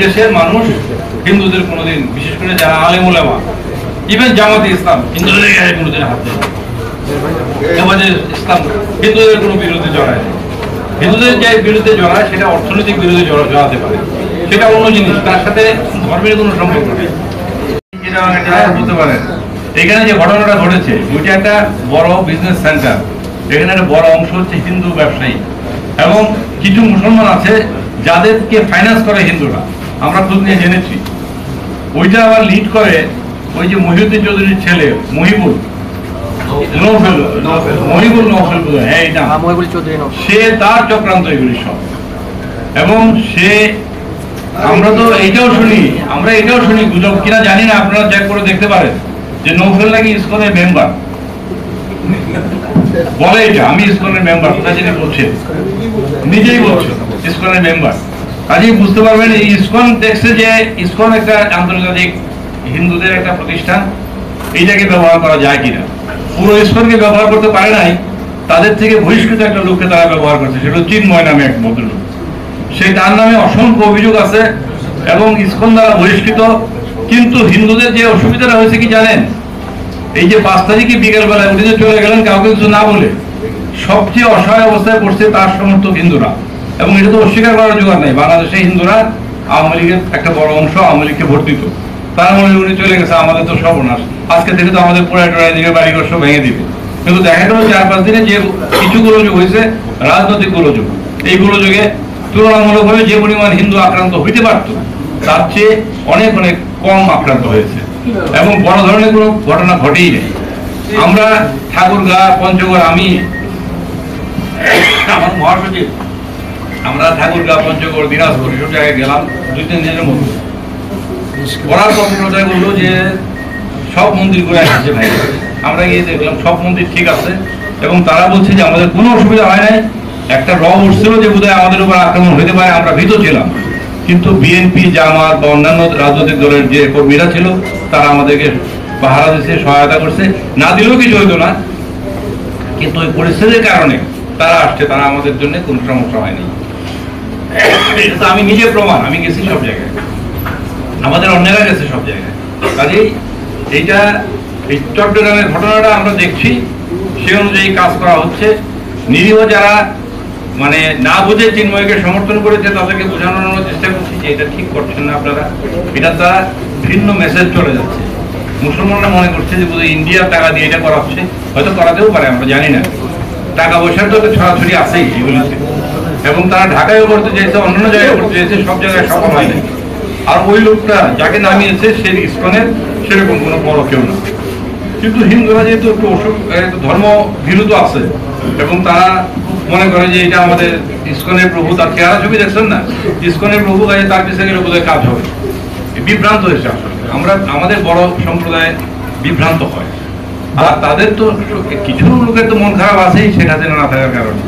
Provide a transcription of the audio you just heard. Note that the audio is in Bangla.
দেশের মানুষ হিন্দুদের কোনোদিন, বিশেষ করে যারা আলেম ওলামা, ইভেন জামাতে ইসলাম হিন্দুদের গায়ে কোনোদিন হাত দেয়, আমাদের ইসলাম হিন্দুদের কোনো বিরোধী জড়ায় না। হিন্দুদের যে বিরুদ্ধে জড়ায় সেটা অর্থনৈতিক বিরোধী জড়াতে পারে, সেটা অন্য জিনিস, তার সাথে ধর্মের কোনো সম্পর্ক নেই। যেটা বুঝতে পারেন, এখানে যে ঘটনাটা ঘটেছে ওইটা একটা বড় বিজনেস সেন্টার, এখানে একটা বড় অংশ হচ্ছে হিন্দু ব্যবসায়ী এবং কিছু মুসলমান আছে যাদেরকে ফাইন্যান্স করে হিন্দুরা, আমরা খোঁজ নিয়ে জেনেছি। ওইটা আবার লিড করে ওই যে মহিউদ্দিন চৌধুরীর ছেলে মহিবুল নৌফেল, হ্যাঁ এটা সে, তার চক্রান্ত এগুলি সব। এবং সে, আমরা এটাও শুনি গুজব কিনা জানি না, আপনারা চেক করে দেখতে পারেন যে নৌফেল নাকি ইসকনের মেম্বার বলে। এটা আমি ইসকনের মেম্বার, কোথায় যিনি বলছেন, নিজেই বলছেন ইসকনের মেম্বার। কাজেই বুঝতে পারবেন এই ইসকন দেখছে যে ইসকন একটা আন্তর্জাতিক হিন্দুদের একটা প্রতিষ্ঠান, এইটাকে ব্যবহার করা যায় কিনা। পুরো ইসকনকে ব্যবহার করতে পারে নাই, তাদের থেকে বহিষ্কৃত একটা লোককে তারা ব্যবহার করছে, সেটা চিন্ময় নামে এক ভদ্রলোক। সেই তার নামে অসংখ্য অভিযোগ আছে এবং ইসকন দ্বারা বহিষ্কৃত। কিন্তু হিন্দুদের যে অসুবিধাটা হয়েছে কি জানেন, এই যে 5 তারিখে বিকেলবেলায় উনি যে চলে গেলেন কাউকে কিছু না বলে, সবচেয়ে অসহায় অবস্থায় পড়ছে তার সমর্থক হিন্দুরা। এবং এটা তো অস্বীকার করার জোগাড় নাই, বাংলাদেশে হিন্দুরা আওয়ামী লীগের একটা বড় অংশ আওয়ামী লীগকে ভোট দিত, তার মনে উনি চলে গেছে, আমাদের তো সর্বনাশ, আজকে থেকে তো আমাদের পুরাই টোড়াই দিকে বাড়িঘর সব ভেঙে দিবে। কিন্তু দেখা গেল 4-5 দিনে যে কিছু গোলযোগ হয়েছে, রাজনৈতিক গোলযোগ, এই গোলযোগে তুলনামূলকভাবে যে পরিমাণ হিন্দু আক্রান্ত হইতে পারত তার চেয়ে অনেক অনেক কম আক্রান্ত হয়েছে এবং বড় ধরনের কোনো ঘটনা ঘটেই নেই। আমরা ঠাকুরগাঁ, পঞ্চগড়, আমার মহাসচিব, আমরা ঠাকুরগাঁ, পঞ্চগড়, দিনাজপুর সব জায়গায় গেলাম 2-3 দিনের মধ্যে। করার পর প্রচার বললো যে সব মন্দির করে আসছে ভাই, আমরা গিয়ে দেখলাম সব মন্দির ঠিক আছে এবং তারা বলছে যে আমাদের কোনো অসুবিধা হয় নাই। একটা উঠছিল যে বোধহয় আমাদের উপর আক্রমণ হইতে পারে, আমরা ভীত ছিলাম, কিন্তু বিএনপি, জামাত বা অন্যান্য রাজনৈতিক দলের যে কর্মীরা ছিল তারা আমাদেরকে পাহারা দিচ্ছে, সহায়তা করছে, না দিলেও কিছু হইতো না। কিন্তু ওই পরিস্থিতির কারণে তারা আসছে, তারা আমাদের জন্য কোনো সমস্যা হয়নি। এটা তো আমি নিজে প্রমাণ, আমি গেছি সব জায়গায়, আমাদের অন্যেরা গেছে সব জায়গায়। কাজেই এইটা, এই চট্টগ্রামের ঘটনাটা আমরা দেখছি, সে অনুযায়ী কাজ করা হচ্ছে। নিরীহ যারা মানে না বুঝে চিন্ময়কে সমর্থন করেছে তাদেরকে বোঝানোর চেষ্টা করছি যে এটা ঠিক করছেন না আপনারা, এটা তারা ভিন্ন মেসেজ চলে যাচ্ছে। মুসলমানরা মনে করছে যে বোধহয় ইন্ডিয়ার টাকা দিয়ে এটা করাচ্ছে, হয়তো করাতেও পারে, আমরা জানি না। টাকা পয়সার তো ছড়াছড়ি আছেই এগুলিতে, এবং তারা ঢাকায়ও করতে চাইছে, অন্যান্য জায়গায় করতে চাইছে, সব জায়গায় সফল হয়নি। আর ওই লোকটা যাকে নামিয়েছে সে ইসকনের সেরকম কোনো বড় কেউ না। কিন্তু হিন্দুরা যেহেতু একটু ধর্ম বিরোধ আছে এবং তারা মনে করে যে এটা আমাদের ইসকনের প্রভু, তার চেহারা ছবি দেখছেন না, ইসকনের প্রভু কাজে তার পিছনে গেলে বোধহয় কাজ হবে, বিভ্রান্ত হয়েছে। আসলে আমাদের বড় সম্প্রদায় বিভ্রান্ত হয়, আর তাদের তো কিছু লোকের তো মন খারাপ আছেই শেখ হাসিনা না থাকার কারণে।